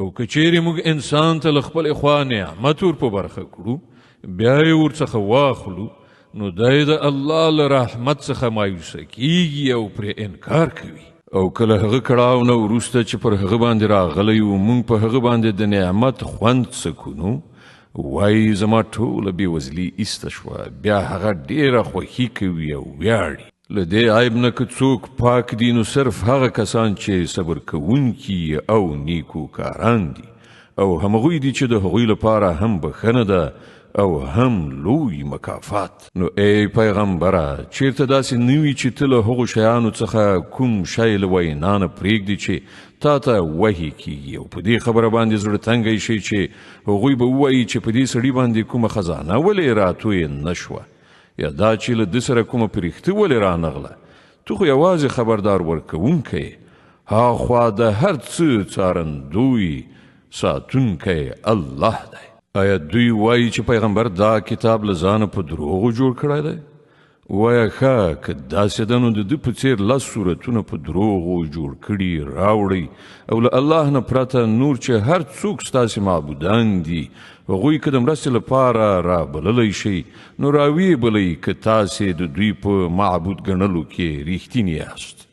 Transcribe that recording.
او که چیرې موږ انسان ته له خپلې خوا نعمت ور په برخه کړو بیا یې ورڅخه واخلو نو دی د الله له رحمت څخه مایوسه کیږي او پرې انکار کوي او کله هغه کړاو نه وروسته چې پر هغه باندې راغلی و موږ په هغه باندې د نعمت خوند څکو وایي زما ټوله بېوزلي ایسته شوه بیا هغه ډېره خوښي کوي او ویاړي له دې عیب نه که څوک پاک دي نو صرف هغه کسان چې صبر کوونکي او نیکوکاران دي او همغوی دي چې د هغوی لپاره هم بخښنه ده او هم لوی مکافات نو ای پیغمبره چیرته داسې نه وي چې ته له هغو شیانو څخه کوم شی له وینا نه پرېږدي چې تا ته وحي کیږي او په دې خبره باندې زړه تنګی شي چې هغوی به ووایي چې په دې سړي باندې کومه خزانه ولې راتویې نه شوه یا دا چې له ده سره کومه پرښتې ولې رانغله تو خو یوازې خبردار ورکوونکی هاخوا د هر څه څارندوی ساتونکی الله دی آیا دوی وایي چې پیغمبر دا کتاب له ځانه په دروغو جوړ کړی دی وایه ښه که داسې ده نو د ده په څېر لس صورتونه په دروغو جوړ کړي راوړئ او له الله نه پرته نور چې هر څوک ستاسې معبودان دي هغوی که د مرستې لپاره رابللی شئ نو راویې بلئ که تاسې د دوی په معبود ګڼلو کې ریښتیني یاست